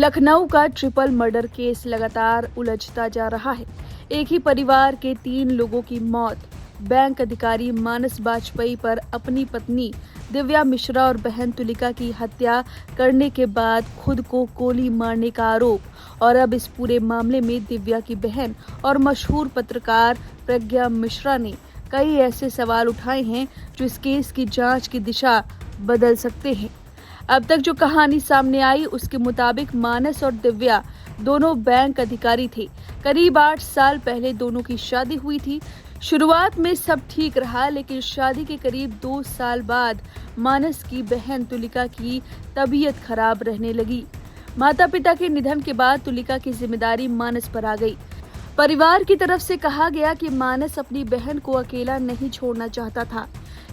लखनऊ का triple murder case लगातार उलझता जा रहा है। एक ही परिवार के 3 लोगों की मौत, बैंक अधिकारी मानस बाजपेयी पर अपनी पत्नी दिव्या मिश्रा और बहन तुलिका की हत्या करने के बाद खुद को गोली मारने का आरोप, और अब इस पूरे मामले में दिव्या की बहन और मशहूर पत्रकार प्रज्ञा मिश्रा ने कई ऐसे सवाल उठाए हैं जो इस केस की जांच की दिशा बदल सकते हैं। अब तक जो कहानी सामने आई उसके मुताबिक मानस और दिव्या दोनों बैंक अधिकारी थे। करीब 8 साल पहले दोनों की शादी हुई थी। शुरुआत में सब ठीक रहा, लेकिन शादी के करीब 2 साल बाद मानस की बहन तुलिका की तबीयत खराब रहने लगी। माता पिता के निधन के बाद तुलिका की जिम्मेदारी मानस पर आ गई। परिवार की तरफ से कहा गया कि मानस अपनी बहन को अकेला नहीं छोड़ना चाहता था।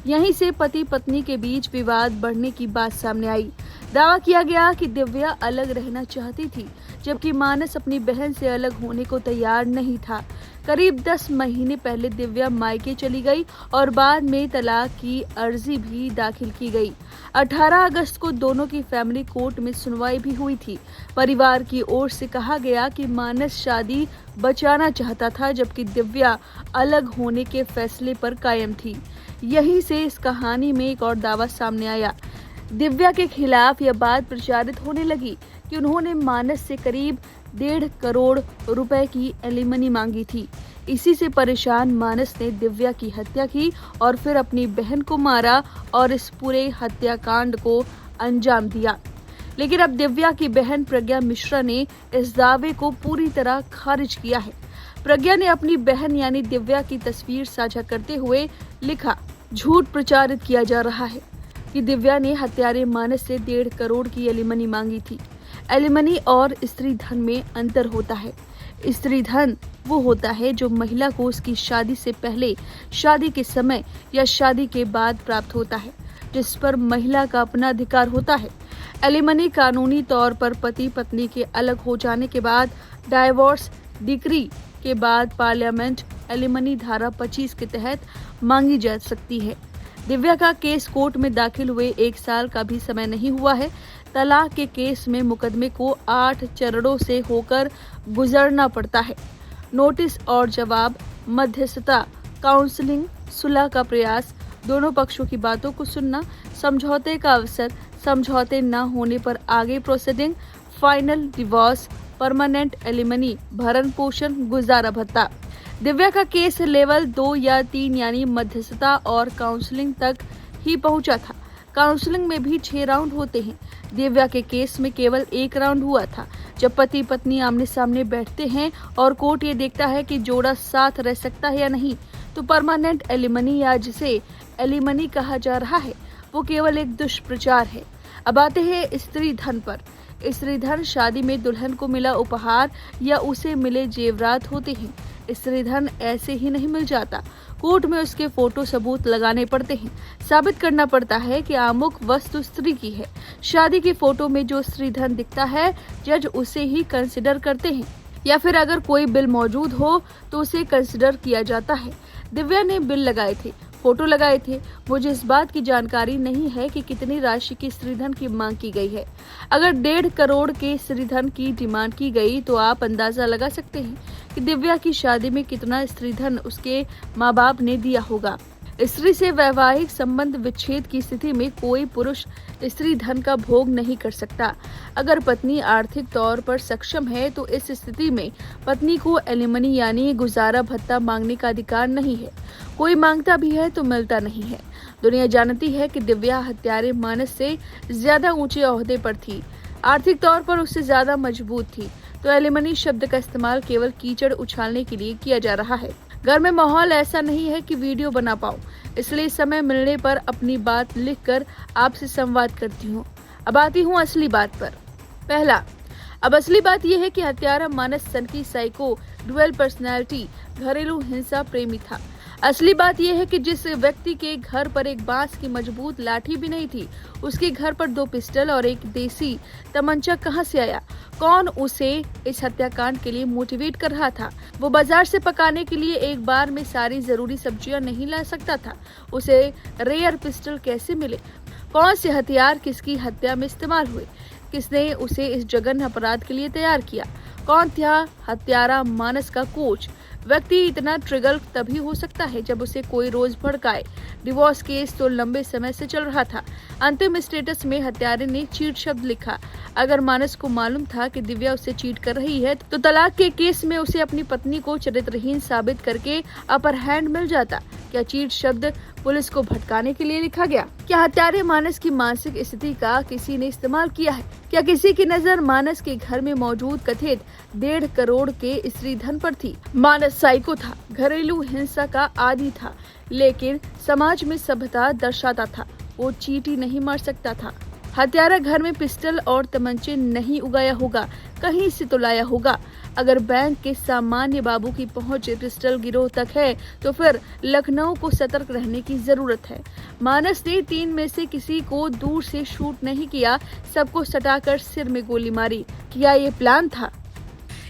यहीं से पति पत्नी के बीच विवाद बढ़ने की बात सामने आई। दावा किया गया कि दिव्या अलग रहना चाहती थी, जबकि मानस अपनी बहन से अलग होने को तैयार नहीं था। करीब 10 महीने पहले दिव्या मायके चली गई और बाद में तलाक की अर्जी भी दाखिल की गई। 18 अगस्त को दोनों की फैमिली कोर्ट में सुनवाई भी हुई थी। परिवार की ओर से कहा गया कि मानस शादी बचाना चाहता था, जबकि दिव्या अलग होने के फैसले पर कायम थी। यहीं से इस कहानी में एक और दावा सामने आया। दिव्या के खिलाफ यह बात प्रचारित होने लगी कि उन्होंने मानस से करीब 1.5 करोड़ रुपए की एलिमनी मांगी थी। इसी से परेशान मानस ने दिव्या की हत्या की और फिर अपनी बहन को मारा और इस पूरे हत्याकांड को अंजाम दिया। लेकिन अब दिव्या की बहन प्रज्ञा मिश्रा ने इस दावे को पूरी तरह खारिज किया है। प्रज्ञा ने अपनी बहन यानी दिव्या की तस्वीर साझा करते हुए लिखा, झूठ प्रचारित किया जा रहा है कि दिव्या ने हत्यारे मानस से 1.5 करोड़ की एलिमनी मांगी थी। एलिमनी और स्त्री धन में अंतर होता है। स्त्री धन वो होता है जो महिला को उसकी शादी से पहले, शादी के समय या शादी के बाद प्राप्त होता है, जिस पर महिला का अपना अधिकार होता है। एलिमनी कानूनी तौर पर पति पत्नी के अलग हो जाने के बाद डाइवोर्स डिक्री के बाद पार्लियामेंट एलिमनी धारा 25 के तहत मांगी जा सकती है। दिव्या का केस कोर्ट में दाखिल हुए 1 साल का भी समय नहीं हुआ है। तलाक के केस में मुकदमे को 8 चरणों से होकर गुजरना पड़ता है। नोटिस और जवाब, मध्यस्थता, काउंसलिंग, सुलह का प्रयास, दोनों पक्षों की बातों को सुनना, समझौते का अवसर, समझौते न होने पर आगे proceeding, final divorce, permanent alimony, भरण पोषण, गुजारा भत्ता। दिव्या का केस लेवल 2 या 3 यानी मध्यस्थता और काउंसलिंग तक ही पहुंचा था। काउंसलिंग में भी 6 राउंड होते हैं। दिव्या के केस में केवल 1 राउंड हुआ था, जब पति पत्नी आमने सामने बैठते हैं और कोर्ट ये देखता है कि जोड़ा साथ रह सकता है या नहीं। तो परमानेंट एलिमनी या जिसे एलिमनी कहा जा रहा है, वो केवल एक दुष्प्रचार है। अब आते हैं स्त्री धन पर। स्त्री धन शादी में दुल्हन को मिला उपहार या उसे मिले जेवरात होते हैं। स्त्री धन ऐसे ही नहीं मिल जाता। कोर्ट में उसके फोटो सबूत लगाने पड़ते हैं। साबित करना पड़ता है कि अमुक वस्तु स्त्री की है। शादी की फोटो में जो स्त्री धन दिखता है, जज उसे ही कंसिडर करते हैं, या फिर अगर कोई बिल मौजूद हो तो उसे कंसिडर किया जाता है। दिव्या ने बिल लगाए थे, फोटो लगाए थे। मुझे इस बात की जानकारी नहीं है कि कितनी राशि की स्त्रीधन की मांग की गई है। अगर 1.5 करोड़ के स्त्रीधन की डिमांड की गई तो आप अंदाजा लगा सकते हैं कि दिव्या की शादी में कितना स्त्रीधन उसके माँ बाप ने दिया होगा। स्त्री से वैवाहिक संबंध विच्छेद की स्थिति में कोई पुरुष स्त्री धन का भोग नहीं कर सकता। अगर पत्नी आर्थिक तौर पर सक्षम है तो इस स्थिति में पत्नी को एलिमनी यानी गुजारा भत्ता मांगने का अधिकार नहीं है। कोई मांगता भी है तो मिलता नहीं है। दुनिया जानती है कि दिव्या हत्यारे मानस से ज्यादा ऊंचे ओहदे पर थी, आर्थिक तौर पर उससे ज्यादा मजबूत थी। तो एलिमनी शब्द का इस्तेमाल केवल कीचड़ उछालने के लिए किया जा रहा है। घर में माहौल ऐसा नहीं है कि वीडियो बना पाऊं, इसलिए समय मिलने पर अपनी बात लिखकर आपसे संवाद करती हूं। अब आती हूं असली बात पर। पहला, अब असली बात यह है कि हत्यारा मानस सनकी साइको, डुअल पर्सनैलिटी, घरेलू हिंसा प्रेमी था। असली बात यह है कि जिस व्यक्ति के घर पर एक बांस की मजबूत लाठी भी नहीं थी, उसके घर पर 2 पिस्टल और एक देसी तमंचा कहां से आया? कौन उसे इस हत्याकांड के लिए मोटिवेट कर रहा था? वो बाजार से पकाने के लिए एक बार में सारी जरूरी सब्जियां नहीं ला सकता था। उसे रेयर पिस्टल कैसे मिले? कौन से हथियार किसकी हत्या में इस्तेमाल हुए? किसने उसे इस जघन्य अपराध के लिए तैयार किया? कौन था हत्यारा मानस का कोच? व्यक्ति इतना ट्रिगर तभी हो सकता है जब उसे कोई रोज भड़काए। डिवोर्स केस तो लंबे समय से चल रहा था। अंतिम स्टेटस में हत्यारे ने चीट शब्द लिखा। अगर मानस को मालूम था कि दिव्या उससे चीट कर रही है तो तलाक के केस में उसे अपनी पत्नी को चरित्रहीन साबित करके अपर हैंड मिल जाता। क्या चीट शब्द पुलिस को भटकाने के लिए लिखा गया? क्या हत्यारे मानस की मानसिक स्थिति का किसी ने इस्तेमाल किया है? क्या किसी की नजर मानस के घर में मौजूद कथित 1.5 करोड़ के स्त्री धन पर थी? मानस साइको था, घरेलू हिंसा का आदी था, लेकिन समाज में सभ्यता दर्शाता था। वो चींटी नहीं मार सकता था। हत्यारा घर में पिस्टल और तमंचे नहीं उगाया होगा, कहीं से तो लाया होगा। अगर बैंक के सामान्य बाबू की पहुंच पिस्टल गिरोह तक है तो फिर लखनऊ को सतर्क रहने की जरूरत है। मानस ने 3 में से किसी को दूर से शूट नहीं किया, सबको सटाकर सिर में गोली मारी। क्या ये प्लान था?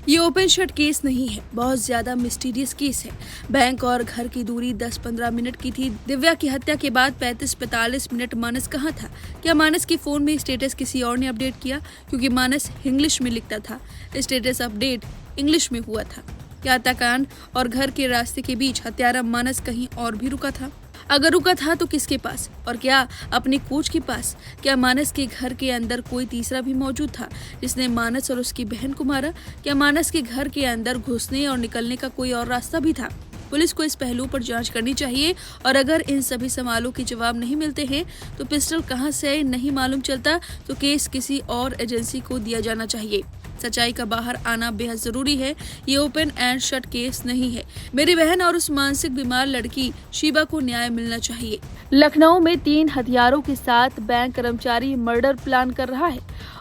ये ओपन शट केस नहीं है, बहुत ज्यादा मिस्टीरियस केस है। बैंक और घर की दूरी 10-15 मिनट की थी। दिव्या की हत्या के बाद 35-45 मिनट मानस कहाँ था? क्या मानस के फोन में स्टेटस किसी और ने अपडेट किया? क्योंकि मानस इंग्लिश में लिखता था, स्टेटस अपडेट इंग्लिश में हुआ था। क्या हत्याकांड और घर के रास्ते के बीच हत्यारा मानस कहीं और भी रुका था? अगर रुका था तो किसके पास, और क्या अपने कोच के पास? क्या मानस के घर के अंदर कोई तीसरा भी मौजूद था जिसने मानस और उसकी बहन को मारा? क्या मानस के घर के अंदर घुसने और निकलने का कोई और रास्ता भी था? पुलिस को इस पहलू पर जांच करनी चाहिए, और अगर इन सभी सवालों के जवाब नहीं मिलते हैं तो पिस्टल कहां से नहीं मालूम चलता तो केस किसी और एजेंसी को दिया जाना चाहिए। सच्चाई का बाहर आना बेहद जरूरी है। ये ओपन एंड शट केस नहीं है। मेरी बहन और उस मानसिक बीमार लड़की शीबा को न्याय मिलना चाहिए। लखनऊ में 3 हथियारों के साथ बैंक कर्मचारी मर्डर प्लान कर रहा है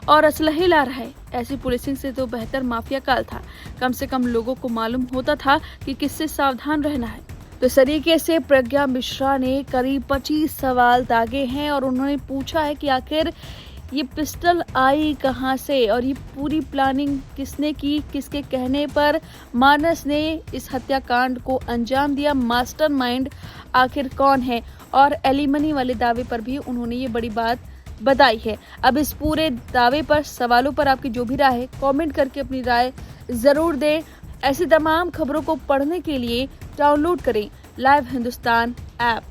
और असलहे ला रहा है। ऐसी पुलिसिंग से तो बेहतर माफिया काल था। कम से कम लोगों को मालूम होता था कि किससे सावधान रहना है। तो इस तरीके से प्रज्ञा मिश्रा ने करीब 25 सवाल दागे हैं और उन्होंने पूछा है कि आखिर ये पिस्टल आई कहां से और ये पूरी प्लानिंग किसने की, किसके कहने पर मानस ने इस हत्याकांड को अंजाम दिया, मास्टरमाइंड आखिर कौन है, और एलिमनी वाले दावे पर भी उन्होंने ये बड़ी बात बताई है। अब इस पूरे दावे पर, सवालों पर आपकी जो भी राय है, कमेंट करके अपनी राय जरूर दें। ऐसी तमाम खबरों को पढ़ने के लिए डाउनलोड करें लाइव हिंदुस्तान ऐप।